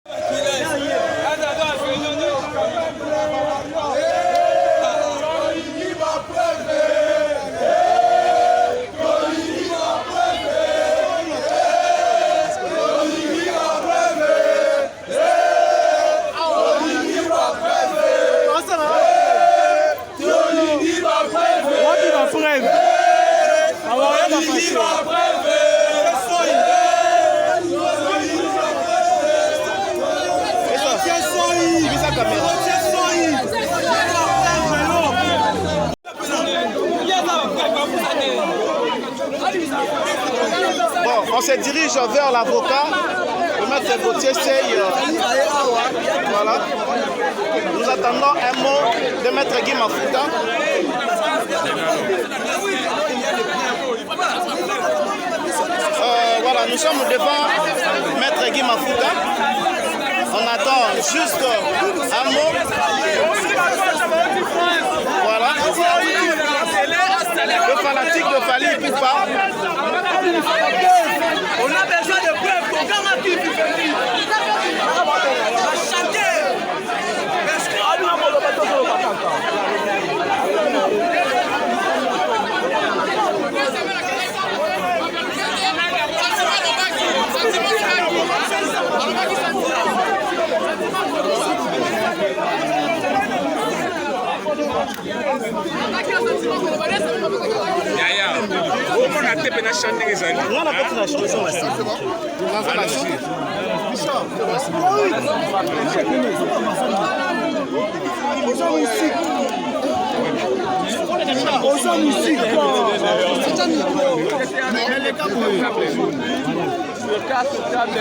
Bon, on se dirige vers l'avocat. Le maître Gauthier Sey. Voilà. Nous attendons un mot de maître Guy Mafuta. Voilà, nous sommes devant maître Guy Mafuta. On attend juste un mot. Voilà. Le fanatique de Fally Ipupa. On a besoin de preuves.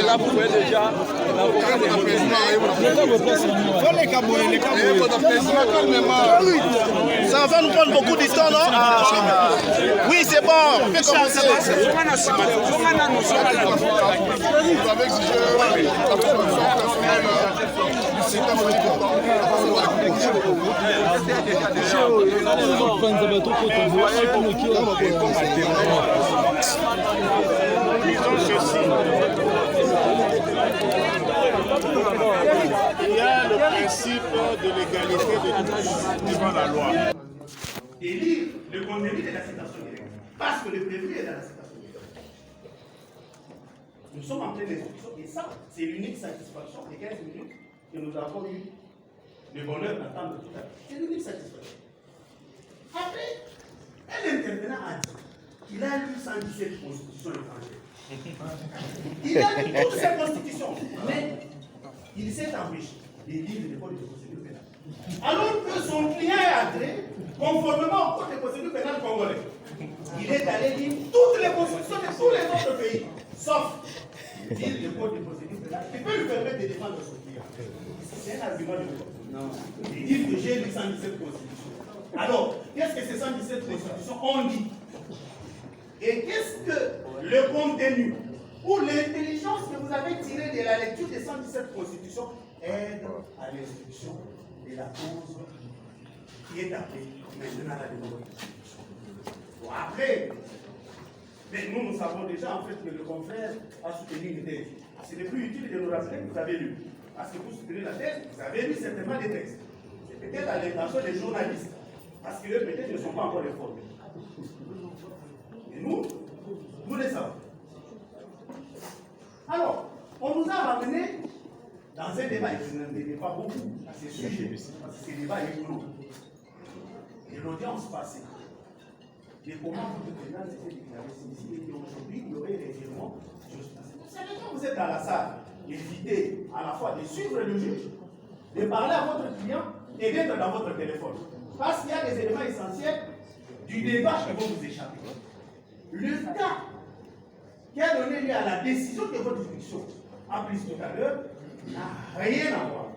Là, vous pouvez déjà ça va nous prendre beaucoup de temps, non? Oui, c'est bon. On peut commencer. Il y a le principe de l'égalité de tous devant la loi. Et lire le contenu de la citation directe. Parce que le prévenu est dans la citation directe. Nous sommes en pleine instruction et ça, c'est l'unique satisfaction des 15 minutes que nous avons eu le bonheur d'attendre tout à l'heure. C'est l'unique satisfaction. Après, un intervenant a dit qu'il a lu 117 constitutions étrangères. Il a lu toutes ces constitutions, mais il s'est empêché de lire le code de procédure pénale. Alors que son client est entré, conformément au code de procédure pénale congolais, il est allé lire toutes les constitutions de tous les autres pays, sauf lire le code de procédure pénale, qui peut lui permettre de défendre son client. C'est un argument de code. Il dit que j'ai lu 117 constitutions. Alors, qu'est-ce que ces 117 constitutions ont dit? Et qu'est-ce que le contenu ou l'intelligence que vous avez tirée de la lecture des 117 constitutions aide à l'instruction de la cause qui est appelée maintenant la démocratie. Bon, après, mais nous savons déjà en fait que le confrère a soutenu une thèse. Ce n'est plus utile de nous rappeler que vous avez lu. Parce que vous soutenez la thèse, vous avez lu certainement des textes. C'est peut-être à l'intention des journalistes. Parce qu'eux peut-être ne sont pas encore informés. Et nous les savons. Alors, on nous a ramené dans un débat, et je n'en débat pas beaucoup à ce sujet, parce que ce débat est clos. Et l'audience passée, les commandes de pénal étaient déclarées ici, et aujourd'hui, il y aurait des éléments juste passés. Vous savez, quand vous êtes dans la salle, évitez à la fois de suivre le juge, de parler à votre client et d'être dans votre téléphone. Parce qu'il y a des éléments essentiels du débat qui vont vous échapper. Le cas qui a donné lieu à la décision de votre juridiction, apprise tout à l'heure, n'a rien à voir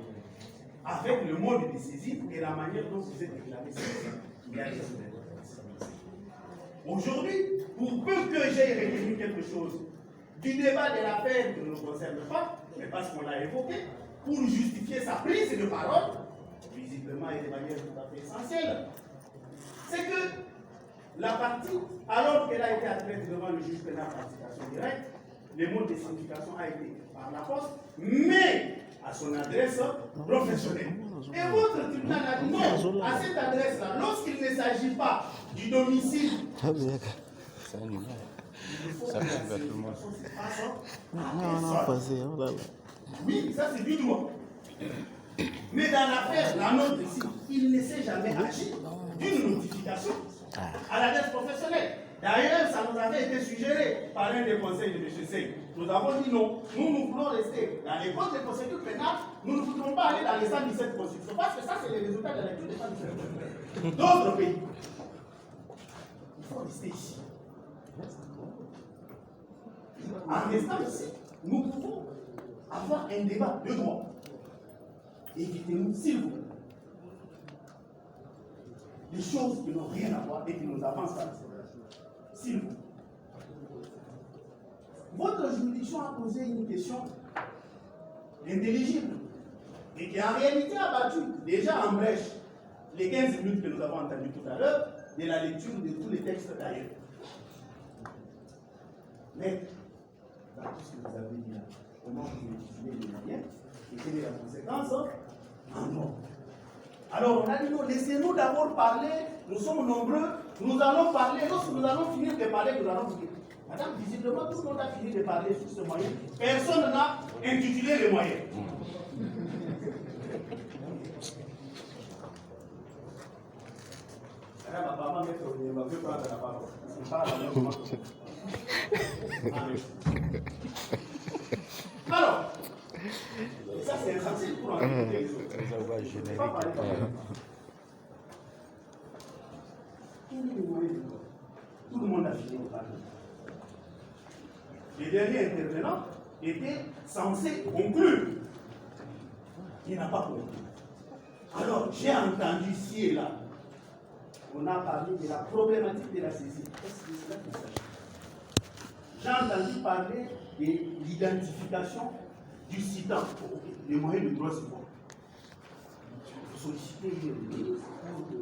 avec le mode de saisie et la manière dont vous êtes déclaré saisi. Aujourd'hui, pour peu que j'ai retenu quelque chose du débat de l'affaire qui ne nous concerne pas, mais parce qu'on l'a évoqué, pour justifier sa prise de parole, visiblement et de manière tout à fait essentielle, c'est que la partie, alors qu'elle a été adressée devant le juge pénal par citation directe, le mot de signification a été par la poste, mais son adresse professionnelle. Et votre tribunal a dit non à cette adresse-là. Lorsqu'il ne s'agit pas du domicile, oui, ça c'est du droit. Mais dans l'affaire, la nôtre ici, il ne s'est jamais agi d'une notification à l'adresse professionnelle. D'ailleurs, ça nous avait été suggéré par un des conseils de M. Sey. Nous avons dit non, nous voulons rester dans les codes de procédure pénale, nous ne voudrons pas aller dans les 117 constitutions, parce que ça, c'est les résultats de la lecture des 117 d'autres pays. Il faut rester ici. En restant ici, nous pouvons avoir un débat de droit. Évitez-nous, s'il vous plaît, des choses qui n'ont rien à voir et qui nous avancent à la s'il vous plaît. Votre juridiction a posé une question intelligible et qui en réalité a battu déjà en brèche les 15 minutes que nous avons entendues tout à l'heure de la lecture de tous les textes d'ailleurs. Mais, dans tout ce que vous avez dit là, comment vous utilisez les moyens et quelle est la conséquence en droit. Alors on a dit non, laissez-nous d'abord parler, nous sommes nombreux, nous allons parler, lorsque nous allons finir de parler, nous allons vous dire. Madame, visiblement tout le monde a fini de parler sur ce moyen, personne n'a intitulé les moyens. Madame, apparemment, maître Onyema veut prendre la parole. C'est pas la même chose. Alors, et ça c'est insensé pour en écouter les autres. C'est pas parler comme ça. Tout le monde a fini de parler. Le dernier intervenant était censé conclure. Il n'a pas conclu. Alors, j'ai entendu ici et là, on a parlé de la problématique de la saisie. Est-ce que c'est là qu'il s'agit? J'ai entendu parler de l'identification du citant. Les moyens de droit, c'est bon. Vous sollicitez une ministre pour que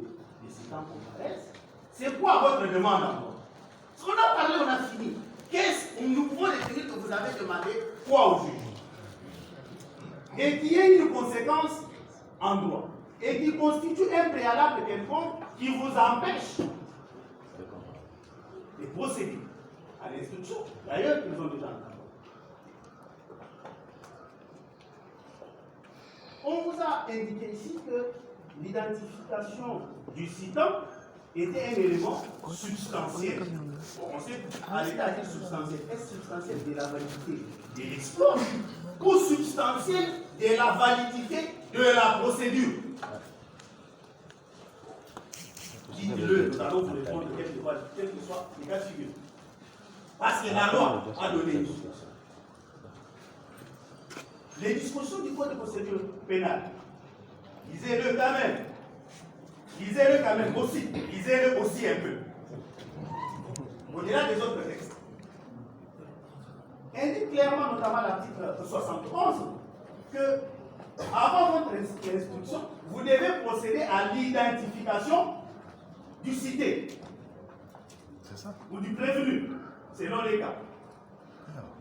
les citants comparaissent. C'est quoi votre demande encore? Ce qu'on a parlé, on a fini. Qu'est-ce que nous pouvons définir que vous avez demandé quoi au juge? Et qui est une conséquence en droit. Et qui constitue un préalable quelconque qui vous empêche de procéder à l'instruction. D'ailleurs, ils ont déjà entendu. On vous a indiqué ici que l'identification du citant était un élément substantiel. On sait à l'état dit substantiel. Est-ce substantiel de la validité de l'exploit ou substantiel de la validité de la procédure? Dites-le, nous allons vous répondre quel que soit les cas de figure. Parce que la loi a donné une disposition. Les dispositions du code de procédure pénale, lisez-le quand même. Lisez-le quand même aussi. Lisez-le aussi un peu. Au-delà des autres textes. Indique clairement, notamment l'article 71, que avant votre instruction, vous devez procéder à l'identification du cité. C'est ça. Ou du prévenu, selon les cas.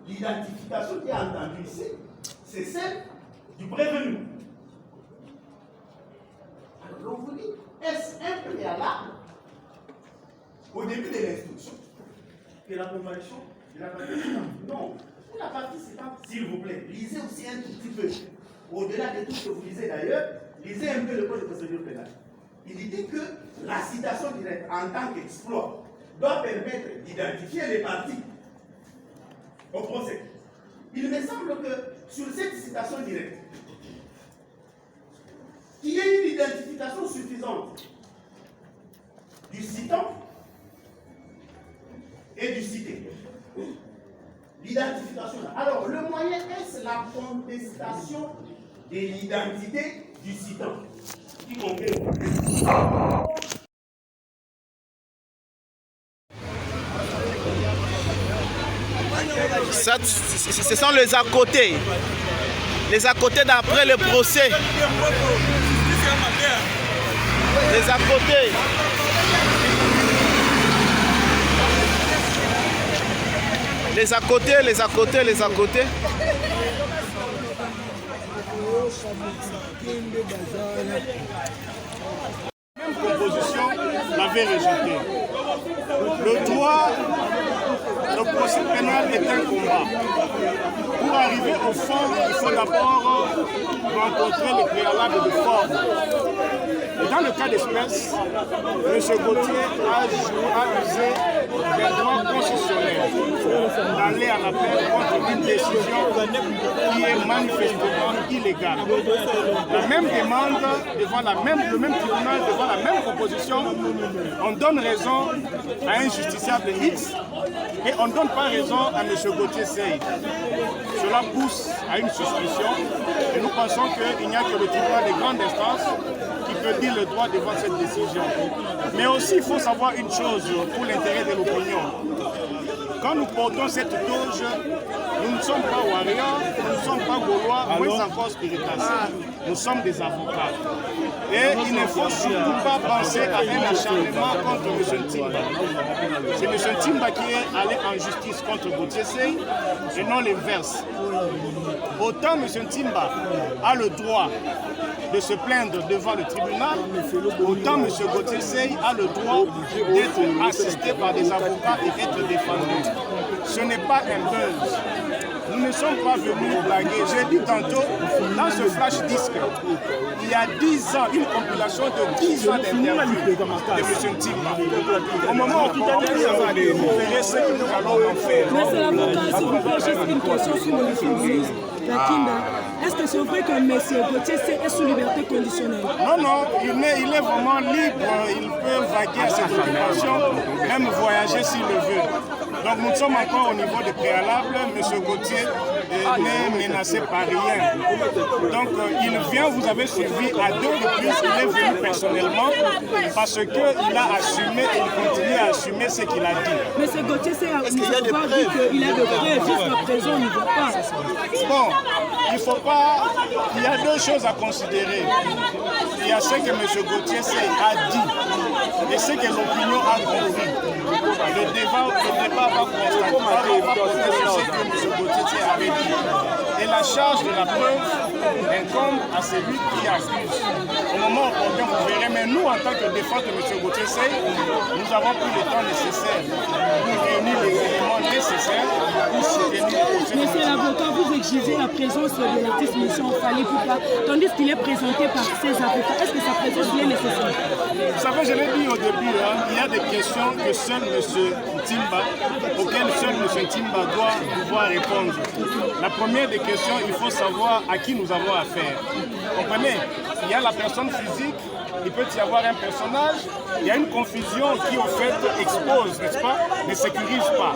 L'identification qui est entendue ici, c'est celle du prévenu. Alors, on vous dit, est-ce un préalable au début de l'instruction que la convention de la partie citante? Non. Pour la partie citante, s'il vous plaît, lisez aussi un tout petit peu. Au-delà de tout ce que vous lisez d'ailleurs, lisez un peu le code de procédure pénale. Il dit que la citation directe en tant qu'exploit doit permettre d'identifier les parties au procès. Il me semble que sur cette citation directe, qu'il y ait une identification suffisante du citant et du cité. L'identification. Alors, le moyen, est-ce la contestation de l'identité du citant qui comprend. Ça, ce sont les à côté. Les à côté d'après le procès. Les à côté. Les à côté, les à côté, les à côté. Même composition l'avait rejeté. Le droit, le procès pénal est un combat. Pour arriver au fond, il faut d'abord rencontrer les préalables de forme. Et dans le cas d'espèce, M. Gauthier a usé des droits constitutionnels d'aller à l'appel contre une décision qui est manifestement illégale. La même demande devant le même tribunal, devant la même proposition, on donne raison à un justiciable X et on ne donne pas raison à M. Gauthier Sey. Cela pousse à une suspicion et nous pensons qu'il n'y a que le tribunal des grandes instances qui peut dire le droit devant cette décision. Mais aussi, il faut savoir une chose pour l'intérêt de l'opinion. Quand nous portons cette toge, nous ne sommes pas warriors, nous ne sommes pas gaulois, moins encore spiritas. Nous sommes des avocats. Et il ne faut surtout pas penser à un acharnement contre M. Timba. C'est M. Timba qui est allé en justice contre Gauthier Sey et non l'inverse. Autant M. Timba a le droit de se plaindre devant le tribunal, autant M. Gauthier Sey a le droit d'être assisté par des avocats et d'être défendu. Ce n'est pas un buzz. Nous ne sommes pas venus blaguer. J'ai dit tantôt, dans ce flash disque, il y a 10 ans, une compilation de 10 ans d'interview de M. Timba. Au moment où on verrez ce que nous allons en faire. Monsieur l'avocat, s'il vous plaît, juste une question sur le ministre Kinda. Est-ce que c'est vrai que M. Gauthier Sey est sous liberté conditionnelle? Non, il est vraiment libre. Il peut vaquer à ses occupations, même voyager s'il le veut. Donc nous sommes encore au niveau des préalables. M. Gauthier n'est menacé par rien. Donc il vient, vous avez suivi à 2 reprises, il est venu personnellement parce qu'il a assumé et il continue à assumer ce qu'il a dit. M. Gauthier Sey a dit qu'il a des preuves, jusqu'à présent on n'y voit pas. Bon, il faut pas. Il y a 2 choses à considérer. Il y a ce que M. Gauthier Sey a dit et ce que l'opinion a compris. Le débat va porter sur ce que M. Gauthier Sey avait dit. Et la charge de la preuve incombe à celui qui accuse. Au moment opportun, vous verrez, mais nous, en tant que défense de M. Gauthier Sey, nous avons pris le temps nécessaire pour réunir les éléments nécessaires pour soutenir le procès. Monsieur l'avocat, vous exigez la présence de l'artiste M. Fally Ipupa, tandis qu'il est présenté par ses avocats. Est-ce que sa présence est nécessaire? Vous savez, je l'ai dit au début, il y a des questions que seul M. Timba, auxquelles seul M. Timba doit pouvoir répondre. La première des questions, il faut savoir à qui nous avons affaire. Vous comprenez? Il y a la personne physique, il peut y avoir un personnage, il y a une confusion qui au fait expose, n'est-ce pas, ne sécurise pas.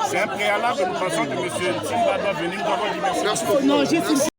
C'est un préalable, nous pensons que M. Timba doit venir, nous avons dit merci. Non, juste une